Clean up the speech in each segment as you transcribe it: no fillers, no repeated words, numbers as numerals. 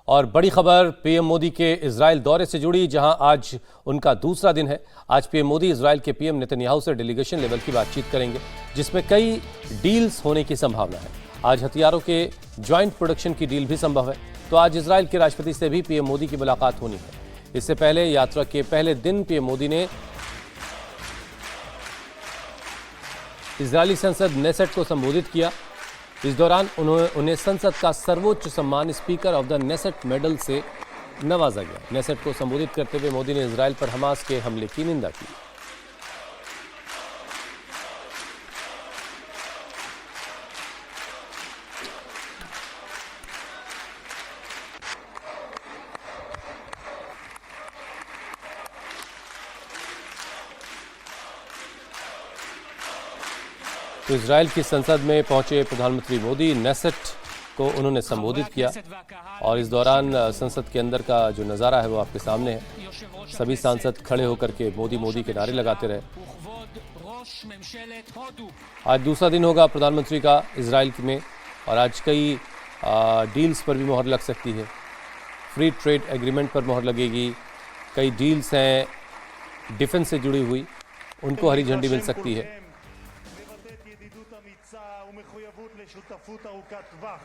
और बड़ी खबर पीएम मोदी के इजराइल दौरे से जुड़ी, जहां आज उनका दूसरा दिन है। आज पीएम मोदी इजराइल के पीएम नेतन्याहू से डेलीगेशन लेवल की बातचीत करेंगे, जिसमें कई डील्स होने की संभावना है। आज हथियारों के ज्वाइंट प्रोडक्शन की डील भी संभव है। तो आज इजराइल के राष्ट्रपति से भी पीएम मोदी की मुलाकात होनी है। इससे पहले यात्रा के पहले दिन पीएम मोदी ने इजरायली संसद नेसेट को संबोधित किया। इस दौरान उन्हें संसद का सर्वोच्च सम्मान speaker of the Knesset medal से नवाजा गया। नेसेट को संबोधित करते हुए मोदी ने इजराइल पर हमास के हमले की निंदा की। तो इजराइल की संसद में पहुंचे प्रधानमंत्री मोदी, नेसेट को उन्होंने संबोधित किया। और इस दौरान संसद के अंदर का जो नज़ारा है वो आपके सामने है। सभी सांसद खड़े होकर के मोदी मोदी के नारे लगाते रहे। आज दूसरा दिन होगा प्रधानमंत्री का इजराइल में, और आज कई डील्स पर भी मोहर लग सकती है। फ्री ट्रेड एग्रीमेंट पर मोहर लगेगी। कई डील्स हैं डिफेंस से जुड़ी हुई, उनको हरी झंडी मिल सकती है। שותפות ארוכת טווח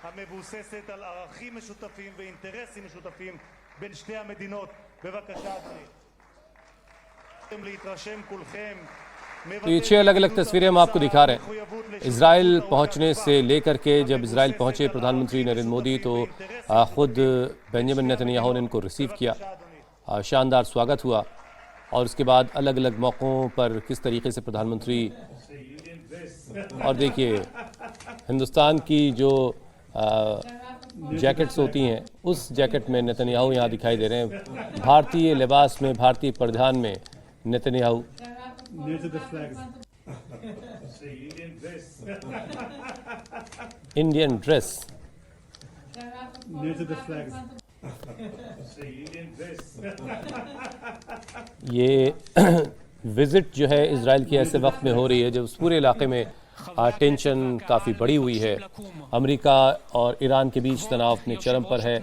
המבוססת על ערכים משותפים ואינטרסים משותפים בין שתי המדינות. בבקשה אדוני, להתרשם כולכם। तो ये 6 अलग अलग तस्वीरें हम आपको दिखा रहे हैं। इजराइल पहुंचने से लेकर के जब इजराइल पहुंचे प्रधानमंत्री नरेंद्र मोदी, तो खुद बेंजामिन नेतन्याहू ने इनको रिसीव किया। शानदार स्वागत हुआ। और उसके बाद अलग अलग मौक़ों पर किस तरीके से प्रधानमंत्री, और देखिए हिंदुस्तान की जो जैकेट्स होती हैं, उस जैकेट में नेतन्याहू यहाँ दिखाई दे रहे हैं। भारतीय लिबास में, भारतीय परिधान में नेतन्याहू। Indian dress. ये विजिट जो है इजराइल की ऐसे वक्त में हो रही है जब उस पूरे इलाके में टेंशन काफ़ी बढ़ी हुई है। अमेरिका और ईरान के बीच तनाव अपने चरम पर है।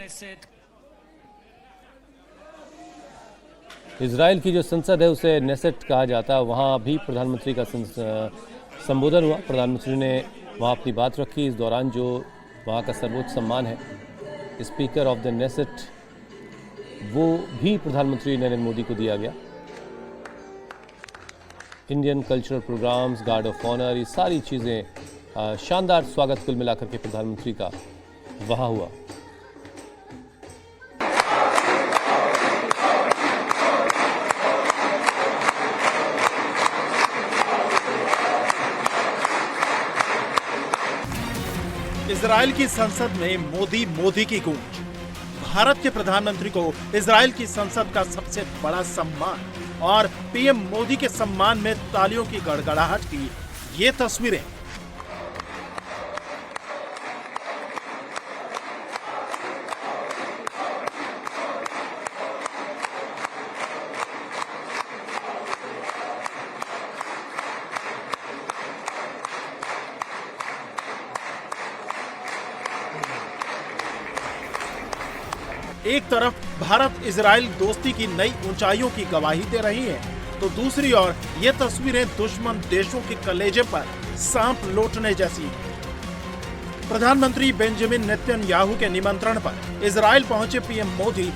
इजराइल की जो संसद है उसे नेसेट कहा जाता है। वहाँ भी प्रधानमंत्री का संबोधन हुआ। प्रधानमंत्री ने वहाँ अपनी बात रखी। इस दौरान जो वहाँ का सर्वोच्च सम्मान है स्पीकर ऑफ द नेसेट, वो भी प्रधानमंत्री नरेंद्र मोदी को दिया गया। Indian cultural programmes, guard of honour, ये सारी चीज़ें, शानदार स्वागत कुल मिलाकर के प्रधानमंत्री का वहाँ हुआ। इजराइल की संसद में मोदी मोदी की गूंज। भारत के प्रधानमंत्री को इजराइल की संसद का सबसे बड़ा सम्मान और पीएम मोदी के सम्मान में तालियों की गड़गड़ाहट की ये तस्वीरें। एक तरफ भारत इजराइल दोस्ती की नई ऊंचाइयों की गवाही दे रही है, तो दूसरी ओर ये तस्वीरें दुश्मन देशों के कलेजे पर सांप लौटने जैसी हैं। प्रधानमंत्री बेंजामिन नेतन्याहू के निमंत्रण पर इजराइल पहुंचे पीएम मोदी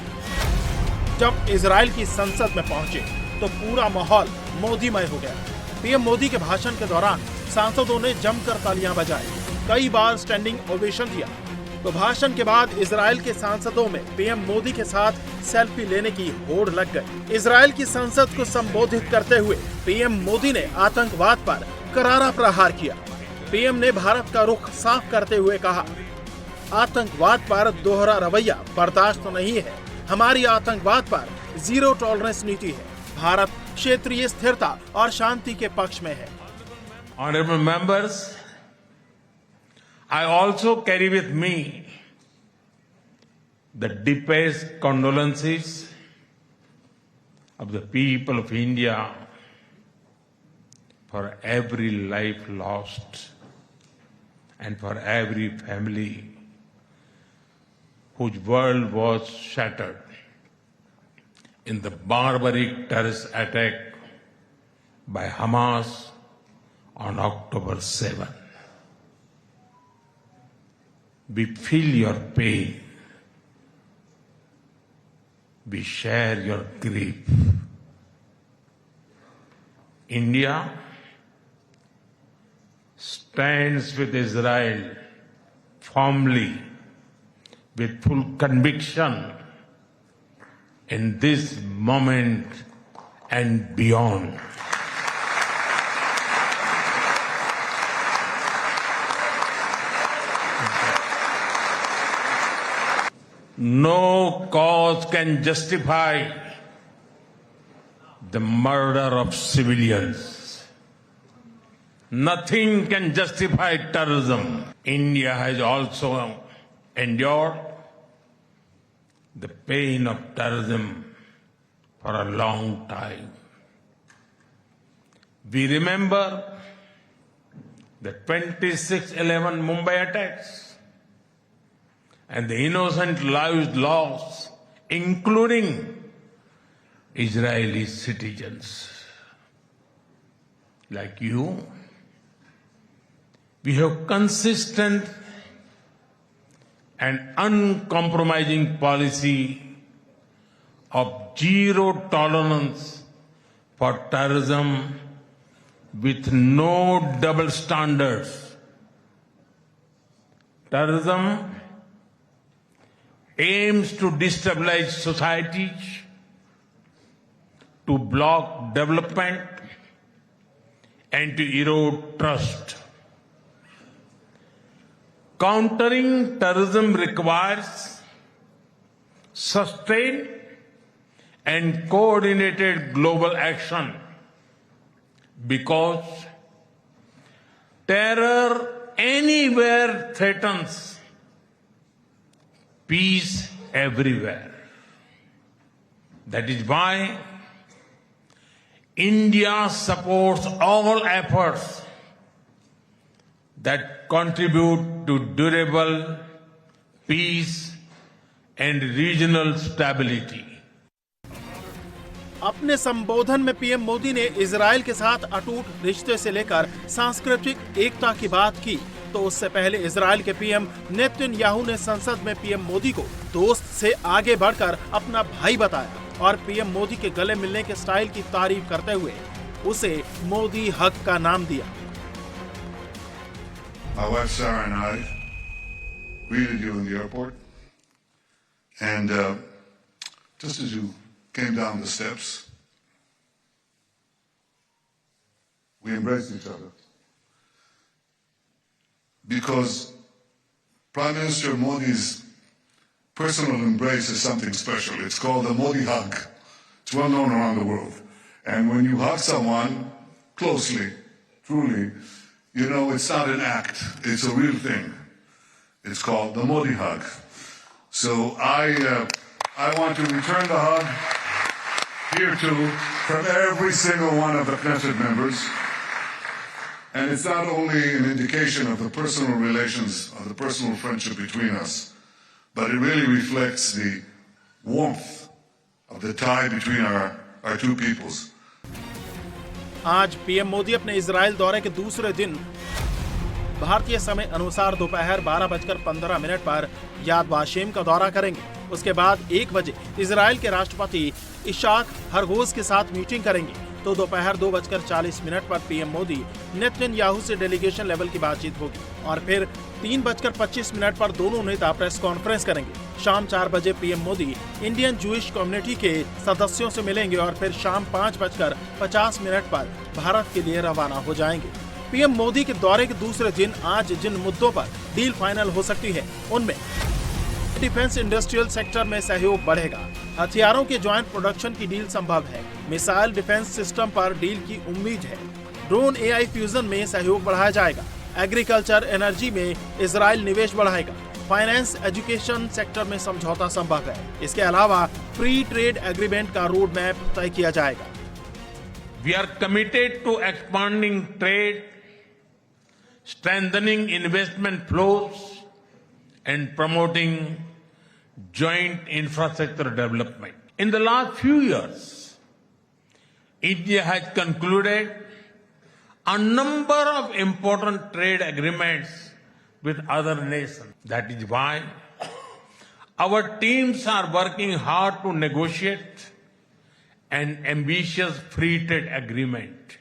जब इजराइल की संसद में पहुंचे तो पूरा माहौल मोदीमय हो गया। पीएम मोदी के भाषण के दौरान सांसदों ने जमकर तालियां बजाई, कई बार स्टैंडिंग ओवेशन दिया। तो भाषण के बाद इजराइल के सांसदों में पीएम मोदी के साथ सेल्फी लेने की होड़ लग गई। इजराइल की संसद को संबोधित करते हुए पीएम मोदी ने आतंकवाद पर करारा प्रहार किया। पीएम ने भारत का रुख साफ करते हुए कहा, आतंकवाद पर दोहरा रवैया बर्दाश्त नहीं है। हमारी आतंकवाद पर जीरो टॉलरेंस नीति है। भारत क्षेत्रीय स्थिरता और शांति के पक्ष में है। Honorable members, I also carry with me the deepest condolences of the people of India for every life lost and for every family whose world was shattered in the barbaric terrorist attack by Hamas on October 7. We feel your pain. We share your grief. India stands with Israel firmly, with full conviction in this moment and beyond. No cause can justify the murder of civilians. Nothing can justify terrorism. India has also endured the pain of terrorism for a long time. We remember the 26/11 Mumbai attacks and the innocent lives lost, including Israeli citizens. Like you, we have consistent and uncompromising policy of zero tolerance for terrorism with no double standards. Terrorism aims to destabilize societies, to block development, and to erode trust. Countering terrorism requires sustained and coordinated global action because terror anywhere threatens peace everywhere. That is why India supports all efforts that contribute to durable peace and regional stability. अपने संबोधन में PM Modi ने Israel के साथ अटूट रिश्ते से लेकर सांस्कृतिक एकता की बात की, तो उससे पहले इजराइल के पीएम नेतन्याहू ने संसद में पीएम मोदी को दोस्त से आगे बढ़कर अपना भाई बताया और पीएम मोदी के गले मिलने के स्टाइल की तारीफ करते हुए उसे मोदी हक का नाम दिया। My wife Sarah and I greeted you in the airport, and just as you came down the steps, we embraced each other. Because Prime Minister Modi's personal embrace is something special. It's called the Modi hug. It's well known around the world. And when you hug someone closely, truly, you know it's not an act. It's a real thing. It's called the Modi hug. So I want to return the hug here too from every single one of the Knesset members. And it's not only an indication of the personal relations, of the personal friendship between us, but it really reflects the warmth of the tie between our two peoples. आज PM Modi अपने Israel दौरे के दूसरे दिन भारतीय समय अनुसार दोपहर 12:15 पर याद वाशेम का दौरा करेंगे। उसके बाद 1 बजे इजराइल के राष्ट्रपति इशाक हरगोज के साथ मीटिंग करेंगे, तो दोपहर 2:40 पर पीएम मोदी नेतन्याहू से डेलीगेशन लेवल की बातचीत होगी और फिर 3:25 पर दोनों नेता प्रेस कॉन्फ्रेंस करेंगे। शाम 4 बजे PM Modi Indian Jewish community के सदस्यों से मिलेंगे और फिर शाम 5:50 पर भारत के लिए रवाना हो जाएंगे। पीएम मोदी के दौरे के दूसरे दिन आज जिन मुद्दों पर डील फाइनल हो सकती है, उनमें डिफेंस इंडस्ट्रियल सेक्टर में सहयोग बढ़ेगा, हथियारों के ज्वाइंट प्रोडक्शन की डील संभव है, मिसाइल डिफेंस सिस्टम पर डील की उम्मीद है, ड्रोन एआई फ्यूजन में सहयोग बढ़ाया जाएगा, एग्रीकल्चर एनर्जी में इजराइल निवेश बढ़ाएगा, फाइनेंस एजुकेशन सेक्टर में समझौता संभव है। इसके अलावा फ्री ट्रेड एग्रीमेंट का रोड मैप तय किया जाएगा। We are committed to expanding trade, strengthening investment flows, and promoting joint infrastructure development. In the last few years, India has concluded a number of important trade agreements with other nations. That is why our teams are working hard to negotiate an ambitious free trade agreement.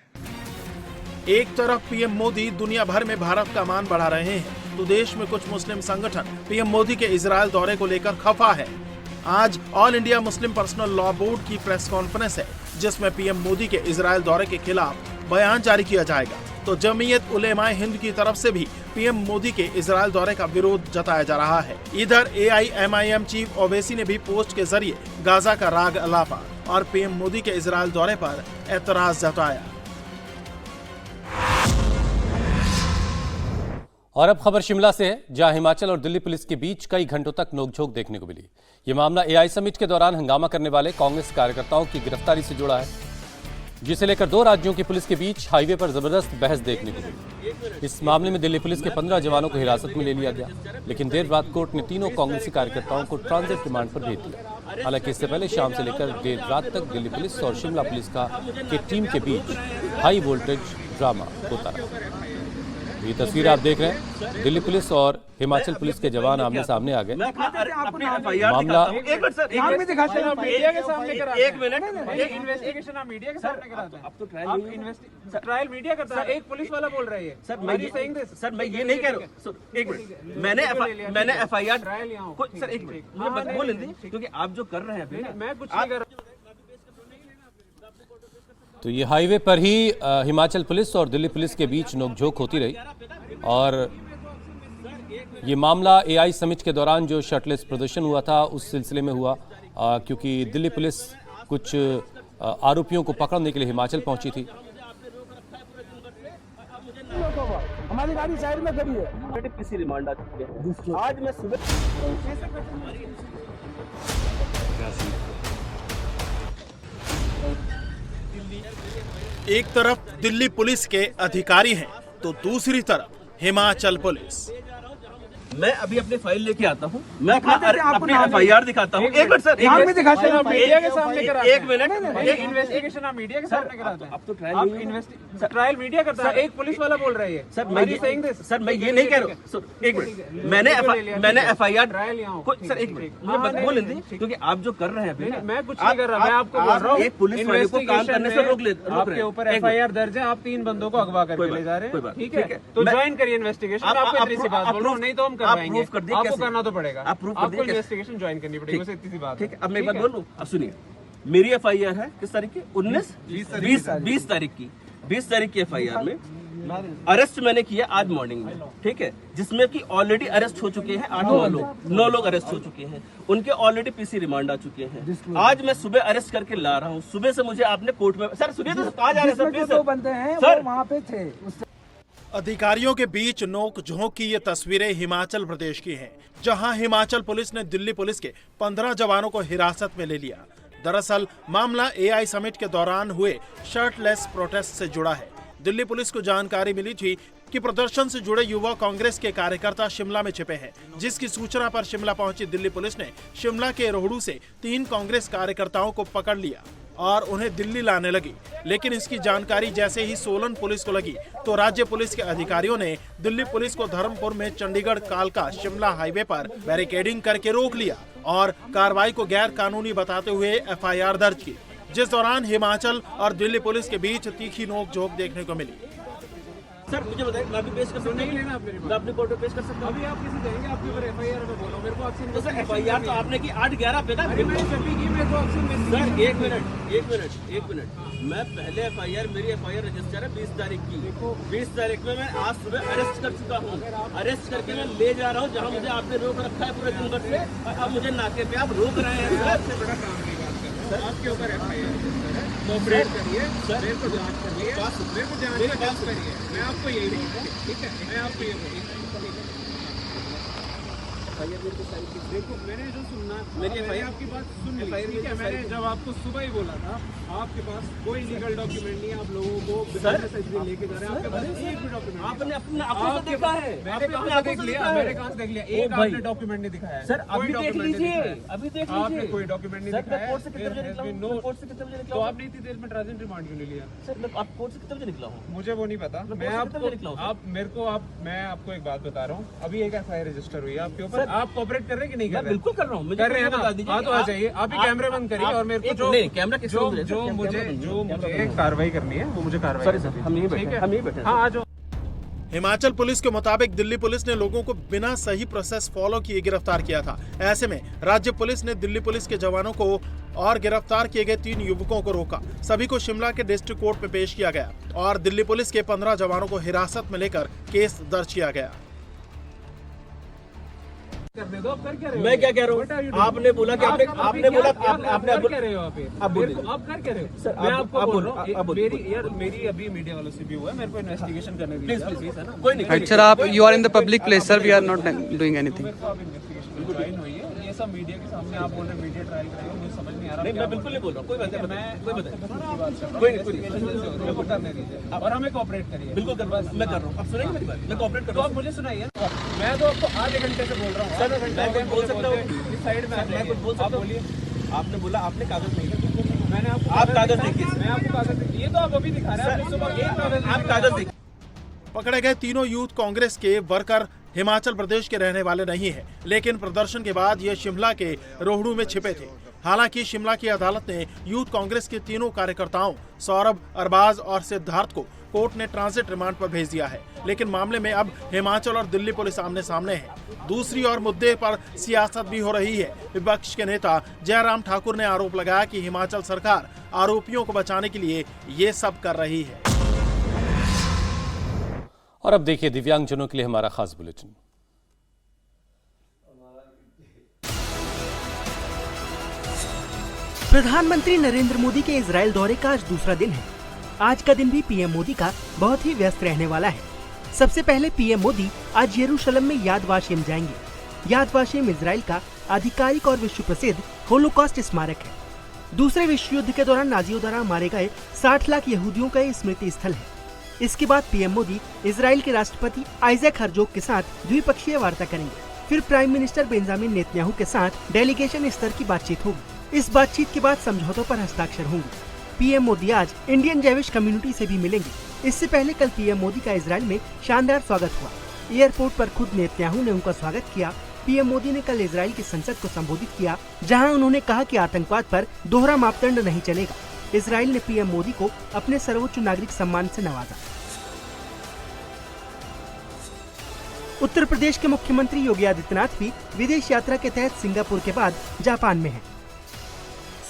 एक तरफ PM Modi दुनिया भर में भारत का मान बढ़ा रहे हैं, तो देश में कुछ मुस्लिम संगठन पीएम मोदी के इजरायल दौरे को लेकर खफा है। आज all India Muslim personal law board की प्रेस कॉन्फ्रेंस है, जिसमें पीएम मोदी के इजरायल दौरे के खिलाफ बयान जारी किया जाएगा। तो जमीयत उलेमाए हिंद की तरफ से भी पीएम मोदी के इजरायल दौरे का विरोध जताया जा रहा है। इधर AIMIM चीफ ओवैसी ने भी पोस्ट के जरिए गाजा का राग अलापा और पीएम मोदी के इजरायल दौरे पर एतराज जताया। और अब खबर शिमला से है, जहां हिमाचल और दिल्ली पुलिस के बीच कई घंटों तक नोकझोंक देखने को मिली। ये मामला AI समिट के दौरान हंगामा करने वाले कांग्रेस कार्यकर्ताओं की गिरफ्तारी से जुड़ा है, जिसे लेकर दो राज्यों की पुलिस के बीच हाईवे पर जबरदस्त बहस देखने को मिली। इस मामले में दिल्ली पुलिस के 15 जवानों को हिरासत में ले लिया गया, लेकिन देर रात कोर्ट ने तीनों कांग्रेसी कार्यकर्ताओं को ट्रांजिट रिमांड पर भेज दिया। हालांकि इससे पहले शाम से लेकर देर रात तक दिल्ली पुलिस और शिमला पुलिस की टीम के बीच हाई वोल्टेज ड्रामा होता रहा। ये तस्वीर आप देख रहे हैं, दिल्ली पुलिस और हिमाचल पुलिस के जवान आमने सामने आ गए। मामला ट्रायल मीडिया करता है, एक पुलिस वाला बोल रही है। सर मैं ये नहीं कह रहा हूँ, एक मिनट, मैंने FIR सर एक मिनट बोल दीजिए, क्योंकि आप जो कर रहे हैं मैं कुछ नहीं कर रहा। तो ये हाईवे पर ही हिमाचल पुलिस और दिल्ली पुलिस के बीच नोकझोंक होती रही और ये मामला AI समिट के दौरान जो शर्टलेस प्रदर्शन हुआ था उस सिलसिले में हुआ, क्योंकि दिल्ली पुलिस कुछ आरोपियों को पकड़ने के लिए हिमाचल पहुंची थी। हमारी गाड़ी साइड में खड़ी है, किसी रिमांड आ चुकी है। आज मैं सुबह एक तरफ दिल्ली पुलिस के अधिकारी हैं, तो दूसरी तरफ हिमाचल पुलिस। मैं अभी अपनी फाइल लेके आता हूँ, मैं अपनी FIR दिखाता हूँ। एक मिनट सर, मीडिया के सामने एक मिनट, इन्वेस्टिगेशन आप मीडिया के सामने कराते हैं। अब तो ट्रायल मीडिया करता है, एक पुलिस वाला बोल रही है। सर मैं ये नहीं कह रहा हूँ, एक मिनट, मैंने FIR सर एक मिनट बोल दीजिए, क्योंकि आप जो कर रहे हैं मैं कुछ नहीं कर रहा, मैं आपको बोल रहा हूँ एक पुलिस वाले को काम करने से रोक ले, आपके ऊपर FIR दर्ज है, आप 3 बंदों को अगवा करके ले जा रहे हैं। ठीक है, तो ज्वाइन करिए इन्वेस्टिगेशन। आपको इतनी सी बात बोल रहा हूँ, नहीं तो हम करवाएंगे। आपको करना तो पड़ेगा, आपको इन्वेस्टिगेशन ज्वाइन करनी पड़ेगी, बस इतनी सी बात है। ठीक है, अब मैं एक बात बोलूं, अब सुनिए, मेरी FIR है किस तारीख की? 20 तारीख की 20 तारीख की FIR में अरेस्ट मैंने किया आज मॉर्निंग में, ठीक है, जिसमें कि ऑलरेडी अरेस्ट हो चुके हैं 9 लोग अरेस्ट हो चुके हैं, उनके ऑलरेडी PC रिमांड आ चुके हैं। आज मैं सुबह अरेस्ट करके ला रहा हूँ, सुबह से मुझे आपने कोर्ट में सर सुनिए तो कहा जा रहा है सर, प्लीज सर वहाँ पे थे। अधिकारियों के बीच नोक-झोंक की ये तस्वीरें हिमाचल प्रदेश की हैं, जहां हिमाचल पुलिस ने दिल्ली पुलिस के 15 जवानों को हिरासत में ले लिया। दरअसल मामला AI समिट के दौरान हुए शर्टलेस प्रोटेस्ट से जुड़ा है। दिल्ली पुलिस को जानकारी मिली थी कि प्रदर्शन से जुड़े युवा कांग्रेस के कार्यकर्ता शिमला में छिपे हैं, जिसकी सूचना पर शिमला पहुंची दिल्ली पुलिस ने शिमला के रोहडू से 3 कांग्रेस कार्यकर्ताओं को पकड़ लिया और उन्हें दिल्ली लाने लगी। लेकिन इसकी जानकारी जैसे ही सोलन पुलिस को लगी, तो राज्य पुलिस के अधिकारियों ने दिल्ली पुलिस को धर्मपुर में चंडीगढ़ कालका शिमला हाईवे पर बैरिकेडिंग करके रोक लिया और कार्रवाई को गैर कानूनी बताते हुए FIR दर्ज की, जिस दौरान हिमाचल और दिल्ली पुलिस के बीच तीखी नोक-झोंक देखने को मिली। सर मुझे बताइए, मैं भी पेश कर सकता हूँ? नहीं लेना आप, मैं अपनी कोर्ट में पेश कर सकता हूँ? अभी आप किसी देंगे, आपके ऊपर FIR में बोलो, मेरे को आपसे तो सर FIR तो आपने की 8-11 पे ना, मैंने जब भी की मेरे को आपसे सर एक मिनट, मैं पहले FIR, मेरी FIR रजिस्टर है 20 तारीख की। 20 तारीख में मैं आज सुबह अरेस्ट कर चुका हूँ, अरेस्ट करके मैं ले जा रहा हूँ जहाँ मुझे आपने रोक रखा है पूरे दिन भर से, अब मुझे नाके पे आप रोक रहे हैं। सबसे बड़ा काम की बात कर, आपके ऊपर FIR कोऑपरेट करिए, मेरे को जांच करिए, मेरे को जांच करिए, मैं आपको यही ठीक है, मैं आपको ये FIR मेरे किस तारीख की? देखो मैंने जो सुनना मेरी मैंने FIR आपकी बात सुन ली, FIR ठीक है। मैंने जब आपको सुबह ही बोला था आपके पास कोई लीगल डॉक्यूमेंट नहीं है, आप लोगों को सर, लेके जा रहे हैं, आपके पास एक भी डॉक्यूमेंट आपने अपने आंखों से देखा है, मैंने आपने कहाँ अपने से आंखों देख से लिया, देखा मैंने है। कहाँ से देख लिया? ओ एक भाई। आपने डॉक्यूमेंट नहीं दिखाया है। सर कोई अभी देख document नहीं लीजिए, दिखाया है। अभी देख आपने लीजिए। कोई डॉक्यूमेंट नहीं सर दिखाया मैं है। कोर्ट से कितने बजे There has निकला हूँ? been no- कोर्ट से कितने बजे निकला तो हूँ? आपने इतनी देर में ट्रांजिट रिमांड क्यों नहीं लिया? सर मैं आप कोर्ट से कितने बजे निकला हूँ? मुझे वो नहीं पता। मैं मैं कोर्ट से कितने बजे निकला हूँ, आपको मैं आपको एक बात बता रहा हूँ। अभी एक FIR रजिस्टर हुई है आपके ऊपर। सर, आप कोऑपरेट कर रहे हैं कि नहीं कर मैं रहे? बिल्कुल कर रहा हूँ, मुझे कर रहे हैं बता ना? दीजिए हाँ कि तो आ जाइए, आप ही कैमरे बंद करिए और मेरे को नहीं कैमरा किस जो मुझे कार्रवाई करनी है वो मुझे कार्रवाई सॉरी करनी सर है। हम यहीं ठीक बैठे है? हम यहीं बैठे हाँ आ जाओ। हिमाचल पुलिस के मुताबिक दिल्ली पुलिस ने लोगों को बिना सही प्रोसेस फॉलो किए गिरफ्तार किया था। ऐसे में राज्य पुलिस ने दिल्ली पुलिस के जवानों को और गिरफ्तार किए गए 3 युवकों को रोका। सभी को शिमला के डिस्ट्रिक्ट कोर्ट में पेश किया गया और दिल्ली पुलिस के 15 जवानों को हिरासत में लेकर केस दर्ज किया गया। करने दो, आप कर क्या रहे हो? मैं क्या कह रहा What are you हूँ? doing? आपने बोला कि आपने बोला आप कर क्या रहे हो आप ये? आप बोल मेरे को- आप कर क्या रहे हो? सर, मैं आप- आपको आप बोल बोल- रहा हूँ, आप बोलिए। मेरी अभी मीडिया वालों से भी हुआ है, मेरे को इन्वेस्टिगेशन करने प्लीज दीजिए। प्लीज है ना कोई नहीं Right, sir, आप you are in the public place, sir. We are not doing anything. मेरे को आप इन्वेस्टिगेशन ज्वाइन हुई है, ये सब मीडिया के सामने आप बोल रहे हैं मीडिया ट्रायल करेंगे, मुझे समझ नहीं आ रहा। नहीं मैं बिल्कुल नहीं बोल रहा हूँ, कोई बात नहीं, मैं कोई बात नहीं, कोई नहीं करने दीजिए और हमें कोऑपरेट करिए। बिल्कुल कर मैं कर रहा हूँ। आप सुनेंगे मेरी बात? मैं कोऑपरेट कर तो रहा आप हूँ। मुझे सुनाइए ना। मैं तो आपको आधे घंटे से बोल रहा हूँ। सर, मैं कुछ बोल सकता हूँ? इस साइड में मैं कुछ बोल आप सकता हूँ? बोलिए। आपने बोला आपने कागज नहीं दिया। मैंने आपको आप कागज देखिए। मैं आपको कागज ये तो आप अभी दिखा रहे हैं। आपने सुबह एक कागज आप कागज देखिए। पकड़े गए तीनों यूथ कांग्रेस के वर्कर हिमाचल प्रदेश के रहने वाले नहीं हैं, लेकिन प्रदर्शन के बाद ये शिमला के रोहड़ू में छिपे थे। हालांकि शिमला की अदालत ने यूथ कांग्रेस के तीनों कार्यकर्ताओं सौरभ, अरबाज और सिद्धार्थ को कोर्ट ने ट्रांजिट रिमांड पर भेज दिया है, लेकिन मामले में अब हिमाचल और दिल्ली पुलिस आमने सामने है। दूसरी ओर मुद्दे पर सियासत भी हो रही है। विपक्ष के नेता जयराम ठाकुर ने आरोप लगाया कि हिमाचल सरकार आरोपियों को बचाने के लिए ये सब कर रही है। और अब देखिए दिव्यांगजनों के लिए हमारा खास बुलेटिन। प्रधानमंत्री नरेंद्र मोदी के इजराइल दौरे का आज दूसरा दिन है। आज का दिन भी पीएम मोदी का बहुत ही व्यस्त रहने वाला है। सबसे पहले पीएम मोदी आज यरूशलेम में याद वाशेम जाएंगे। याद वाशेम इजराइल का आधिकारिक और विश्व प्रसिद्ध होलोकॉस्ट स्मारक है। दूसरे विश्व युद्ध के दौरान नाजियों द्वारा मारे गए 60 लाख यहूदियों का स्मृति स्थल है। इसके बाद पीएम मोदी इजराइल के राष्ट्रपति आइजैक हर्जोग के साथ द्विपक्षीय वार्ता करेंगे। फिर प्राइम मिनिस्टर बेंजामिन नेतन्याहू के साथ डेलीगेशन स्तर की बातचीत होगी। इस बातचीत के बाद समझौतों पर हस्ताक्षर होंगे। पीएम मोदी आज इंडियन जैविश कम्युनिटी से भी मिलेंगे। इससे पहले कल पीएम मोदी का इजराइल में शानदार स्वागत हुआ। एयरपोर्ट पर खुद नेतन्याहू ने उनका स्वागत किया। पीएम मोदी ने कल इजराइल की संसद को संबोधित किया, जहां उन्होंने कहा कि आतंकवाद पर दोहरा मापदंड नहीं चलेगा। इजराइल ने पीएम मोदी को अपने सर्वोच्च नागरिक सम्मान से नवाजा। उत्तर प्रदेश के मुख्यमंत्री योगी आदित्यनाथ भी विदेश यात्रा के तहत सिंगापुर के बाद जापान में हैं।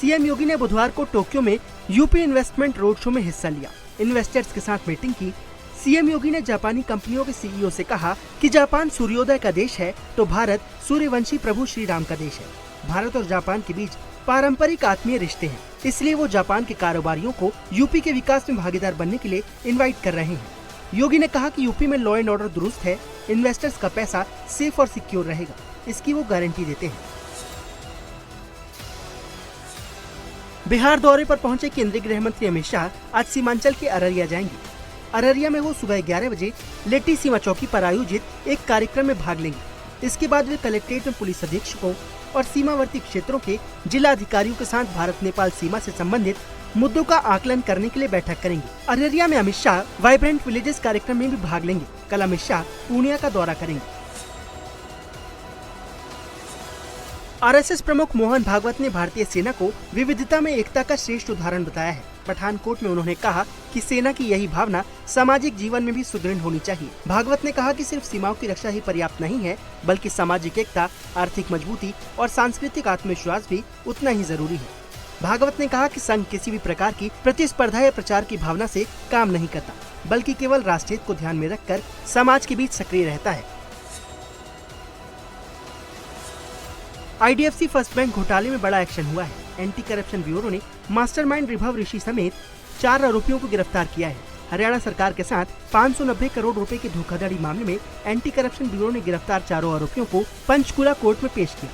सीएम योगी ने बुधवार को टोक्यो में यूपी इन्वेस्टमेंट रोड शो में हिस्सा लिया। इन्वेस्टर्स के साथ मीटिंग की। सीएम योगी ने जापानी कंपनियों के सीईओ से कहा कि जापान सूर्योदय का देश है तो भारत सूर्यवंशी प्रभु श्री राम का देश है। भारत और जापान के बीच पारंपरिक आत्मीय रिश्ते हैं, इसलिए वो जापान के कारोबारियों को यूपी के विकास में भागीदार बनने के लिए इन्वाइट कर रहे हैं। योगी ने कहा कि यूपी में लॉ एंड ऑर्डर दुरुस्त है, इन्वेस्टर्स का पैसा सेफ और सिक्योर रहेगा, इसकी वो गारंटी देते हैं। बिहार दौरे पर पहुंचे केंद्रीय गृह मंत्री अमित शाह आज सीमांचल के अररिया जाएंगे। अररिया में वो सुबह 11 बजे लेटी सीमा चौकी पर आयोजित एक कार्यक्रम में भाग लेंगे। इसके बाद वे कलेक्ट्रेट में पुलिस अधीक्षकों और सीमावर्ती क्षेत्रों के जिला अधिकारियों के साथ भारत नेपाल सीमा से संबंधित मुद्दों का आकलन करने के लिए बैठक करेंगे। अररिया में अमित शाह वाइब्रेंट विलेजेस कार्यक्रम में भी भाग लेंगे। कल अमित शाह पूर्णिया का दौरा करेंगे। आरएसएस प्रमुख मोहन भागवत ने भारतीय सेना को विविधता में एकता का श्रेष्ठ उदाहरण बताया है। पठानकोट में उन्होंने कहा कि सेना की यही भावना सामाजिक जीवन में भी सुदृढ़ होनी चाहिए। भागवत ने कहा कि सिर्फ सीमाओं की रक्षा ही पर्याप्त नहीं है, बल्कि सामाजिक एकता, आर्थिक मजबूती और सांस्कृतिक आत्मविश्वास भी उतना ही जरूरी है। भागवत ने कहा कि संघ किसी भी प्रकार की प्रतिस्पर्धा या प्रचार की भावना से काम नहीं करता, बल्कि केवल राष्ट्र हित को ध्यान में रखकर समाज के बीच सक्रिय रहता है। आईडीएफसी फर्स्ट बैंक घोटाले में बड़ा एक्शन हुआ है। एंटी करप्शन ब्यूरो ने मास्टरमाइंड विभव ऋषि समेत 4 आरोपियों को गिरफ्तार किया है। हरियाणा सरकार के साथ 590 करोड़ रुपए के धोखाधड़ी मामले में एंटी करप्शन ब्यूरो ने गिरफ्तार चारों आरोपियों को पंचकुला कोर्ट में पेश किया,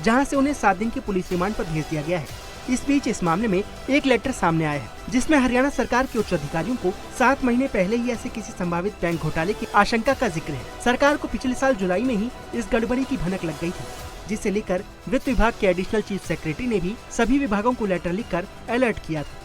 जहां से उन्हें 7 दिन की पुलिस रिमांड पर भेज दिया गया है। इस बीच इस मामले में एक लेटर सामने आया है, जिसमें हरियाणा सरकार के उच्च अधिकारियों को 7 महीने पहले ही ऐसे किसी संभावित बैंक घोटाले की आशंका का जिक्र है। सरकार को पिछले साल जुलाई में ही इस गड़बड़ी की भनक लग गई थी, जिसे लेकर वित्त विभाग के एडिशनल चीफ सेक्रेटरी ने भी सभी विभागों को लेटर लिखकर अलर्ट किया था।